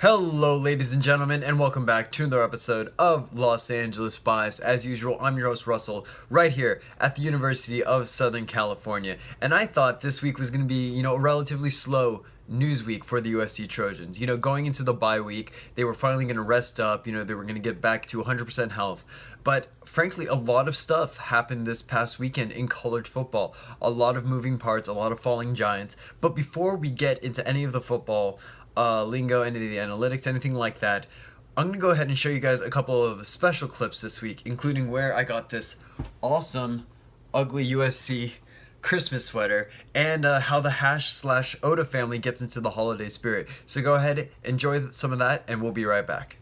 Hello, ladies and gentlemen, and welcome back to another episode of Los Angeles Bias. As usual, I'm your host, Russell, right here at the University of Southern California. And I thought this week was going to be, a relatively slow news week for the USC Trojans. Going into the bye week, they were finally going to rest up, they were going to get back to 100% health. But frankly, a lot of stuff happened this past weekend in college football. A lot of moving parts, a lot of falling giants. But before we get into any of the football lingo, any of the analytics, anything like that, I'm going to go ahead and show you guys a couple of special clips this week, including where I got this awesome, ugly USC Christmas sweater, and how the Hash/Oda family gets into the holiday spirit. So go ahead, enjoy some of that, and we'll be right back.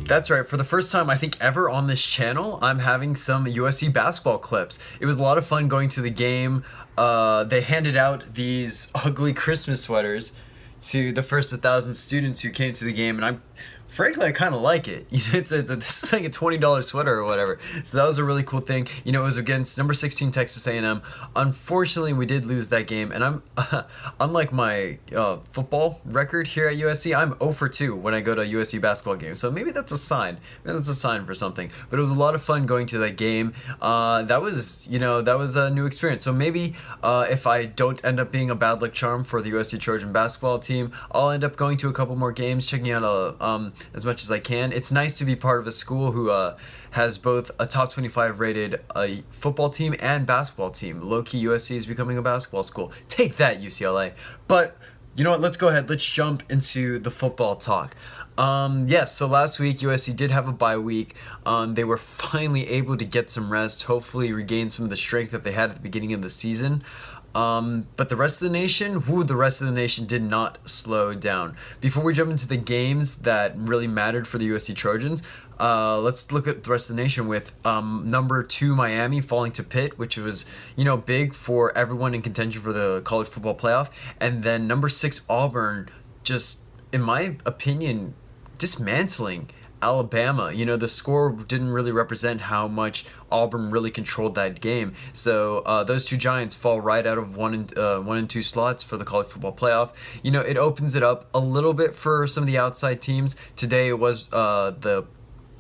That's right, for the first time I think ever on this channel, I'm having some USC basketball clips. It was a lot of fun going to the game. They handed out these ugly Christmas sweaters to the first 1,000 students who came to the game, and frankly, I kind of like it. This is like a $20 sweater or whatever. So that was a really cool thing. It was against number 16 Texas A&M. Unfortunately, we did lose that game, and I'm unlike my football record here at USC, I'm 0 for 2 when I go to a USC basketball game. So maybe that's a sign. Maybe that's a sign for something. But it was a lot of fun going to that game. That was a new experience. So maybe if I don't end up being a bad luck charm for the USC Trojan basketball team, I'll end up going to a couple more games, checking out as much as I can. It's nice to be part of a school who has both a top 25 rated football team and basketball team. Low-key, USC is becoming a basketball school. Take that, UCLA. But you know what? Let's go ahead. Let's jump into the football talk. Yes, so last week USC did have a bye week. They were finally able to get some rest, hopefully regain some of the strength that they had at the beginning of the season. But the rest of the nation did not slow down. Before we jump into the games that really mattered for the USC Trojans, let's look at the rest of the nation with number 2 Miami falling to Pitt, which was big for everyone in contention for the college football playoff, and then number 6 Auburn, just in my opinion, dismantling Alabama. The score didn't really represent how much Auburn really controlled that game. So those two giants fall right out of 1 and 2 slots for the college football playoff. It opens it up a little bit for some of the outside teams. Today it was the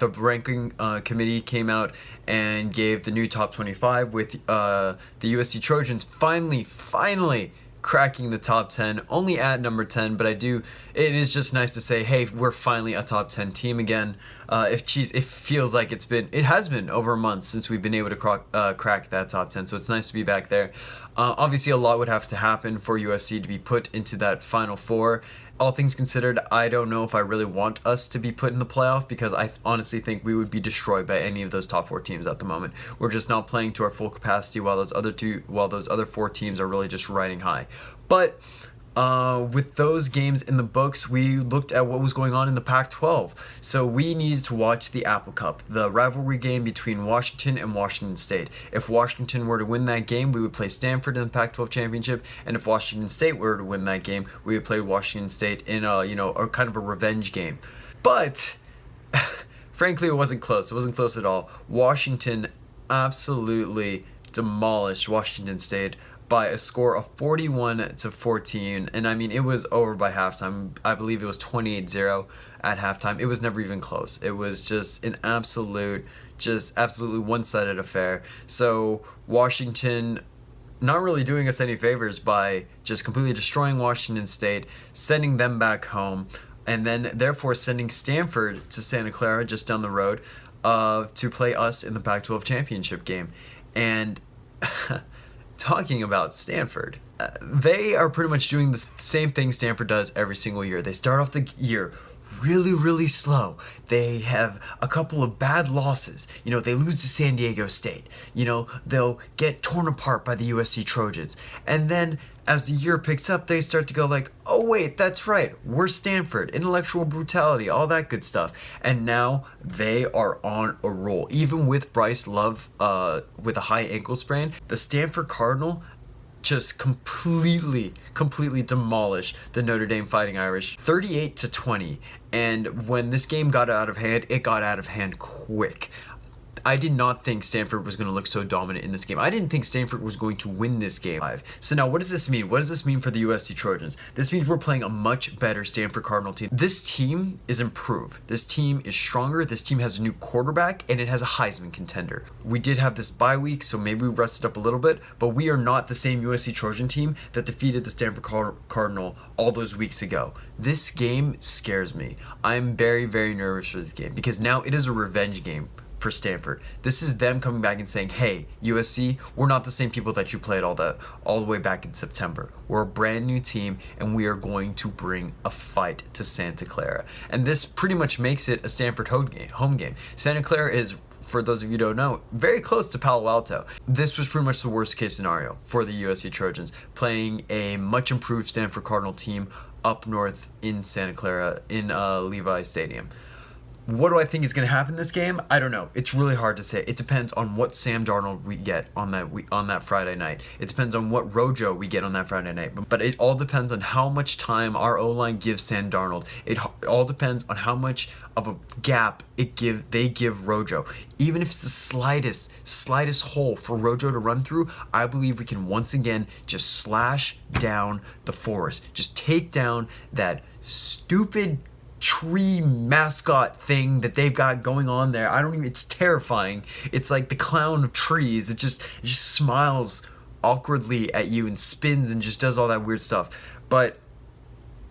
ranking committee came out and gave the new top 25 with the USC Trojans finally cracking the top 10, only at number 10, but it is just nice to say, hey, we're finally a top 10 team again. It feels like it has been over a month since we've been able to crack that top 10, so it's nice to be back there. Obviously, a lot would have to happen for USC to be put into that Final Four. All things considered, I don't know if I really want us to be put in the playoff, because I honestly think we would be destroyed by any of those top 4 teams at the moment. We're just not playing to our full capacity, while those other 4 teams are really just riding high. But with those games in the books, we looked at what was going on in the Pac-12. So we needed to watch the Apple Cup, the rivalry game between Washington and Washington State. If Washington were to win that game, we would play Stanford in the Pac-12 championship, and if Washington State were to win that game, we would play Washington State in a kind of a revenge game. But frankly, it wasn't close. It wasn't close at all. Washington absolutely demolished Washington State. by a score of 41-14. And I mean, it was over by halftime. I believe it was 28-0 at halftime. It was never even close. It was just an absolutely one-sided affair. So Washington not really doing us any favors by just completely destroying Washington State, sending them back home, and then therefore sending Stanford to Santa Clara just down the road to play us in the Pac-12 championship game. And talking about Stanford, they are pretty much doing the same thing Stanford does every single year. They start off the year really, really slow. They have a couple of bad losses. You know, they lose to San Diego State. You know, they'll get torn apart by the USC Trojans. And then as the year picks up, they start to go like, oh wait, that's right, we're Stanford, intellectual brutality, all that good stuff. And now they are on a roll. Even with Bryce Love with a high ankle sprain, the Stanford Cardinal just completely demolished the Notre Dame Fighting Irish 38-20. And when this game got out of hand, it got out of hand quick. I did not think Stanford was going to look so dominant in this game. I didn't think Stanford was going to win this game. So now what does this mean? What does this mean for the USC Trojans? This means we're playing a much better Stanford Cardinal team. This team is improved. This team is stronger. This team has a new quarterback, and it has a Heisman contender. We did have this bye week, so maybe we rested up a little bit, but we are not the same USC Trojan team that defeated the Stanford Cardinal all those weeks ago. This game scares me. I'm very, very nervous for this game because now it is a revenge game for Stanford. This is them coming back and saying, hey, USC, we're not the same people that you played all the way back in September. We're a brand new team, and we are going to bring a fight to Santa Clara. And this pretty much makes it a Stanford home game. Santa Clara is, for those of you who don't know, very close to Palo Alto. This was pretty much the worst case scenario for the USC Trojans, playing a much improved Stanford Cardinal team up north in Santa Clara in Levi Stadium. What do I think is going to happen in this game? I don't know. It's really hard to say. It depends on what Sam Darnold we get on that Friday night. It depends on what Rojo we get on that Friday night. But it all depends on how much time our O-line gives Sam Darnold. It all depends on how much of a gap they give Rojo. Even if it's the slightest hole for Rojo to run through, I believe we can once again just slash down the forest. Just take down that stupid tree mascot thing that they've got going on there. It's terrifying. It's like the clown of trees. It just smiles awkwardly at you and spins and just does all that weird stuff. But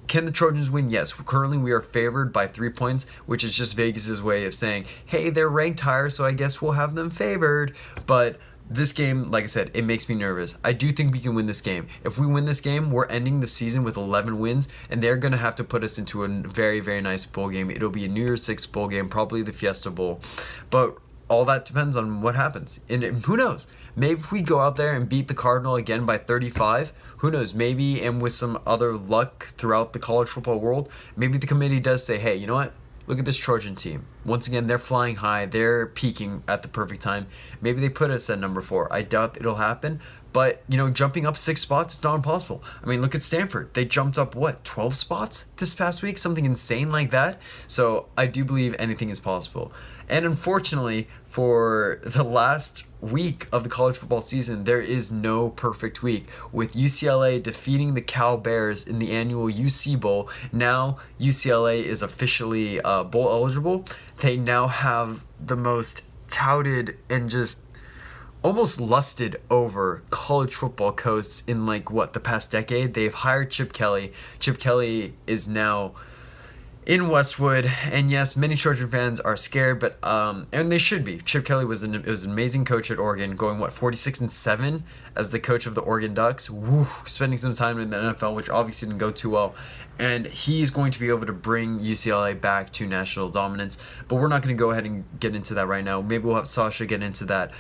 can the Trojans win? Yes. Currently we are favored by 3 points, which is just Vegas's way of saying, hey, they're ranked higher, so I guess we'll have them favored. But this game, like I said, it makes me nervous. I do think we can win this game. If we win this game, we're ending the season with 11 wins, and they're going to have to put us into a very, very nice bowl game. It'll be a New Year's Six bowl game, probably the Fiesta Bowl. But all that depends on what happens. And who knows? Maybe if we go out there and beat the Cardinal again by 35, who knows? Maybe, and with some other luck throughout the college football world, maybe the committee does say, hey, you know what? Look at this Trojan team. Once again, they're flying high. They're peaking at the perfect time. Maybe they put us at number 4. I doubt it'll happen. But, jumping up 6 spots, it's not impossible. I mean, look at Stanford. They jumped up, 12 spots this past week? Something insane like that. So I do believe anything is possible. And unfortunately, for the last week of the college football season, there is no perfect week. With UCLA defeating the Cal Bears in the annual UC Bowl, now UCLA is officially bowl eligible. They now have the most touted and just almost lusted over college football coach in the past decade. They've hired Chip Kelly. Chip Kelly is now in Westwood, and yes, many Trojan fans are scared, but and they should be. Chip Kelly was an amazing coach at Oregon, going 46-7 as the coach of the Oregon Ducks. Woo, spending some time in the NFL, which obviously didn't go too well. And he's going to be able to bring UCLA back to national dominance. But we're not going to go ahead and get into that right now. Maybe we'll have Sasha get into that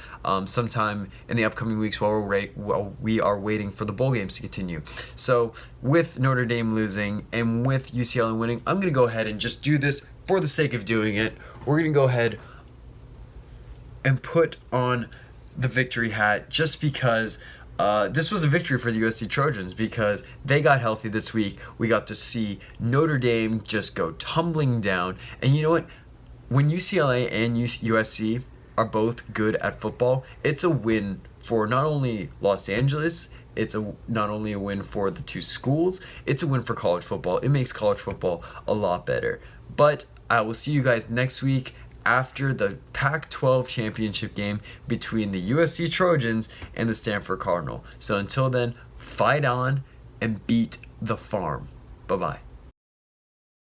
sometime in the upcoming weeks while we are waiting for the bowl games to continue. So with Notre Dame losing and with UCLA winning, I'm going to go ahead and just do this for the sake of doing it. We're going to go ahead and put on the victory hat just because this was a victory for the USC Trojans because they got healthy this week. We got to see Notre Dame just go tumbling down. And you know what? When UCLA and USC are both good at football, it's a win for not only Los Angeles, it's not only a win for the two schools, it's a win for college football. It makes college football a lot better. But I will see you guys next week after the Pac-12 championship game between the USC Trojans and the Stanford Cardinal. So until then, fight on and beat the farm. Bye-bye.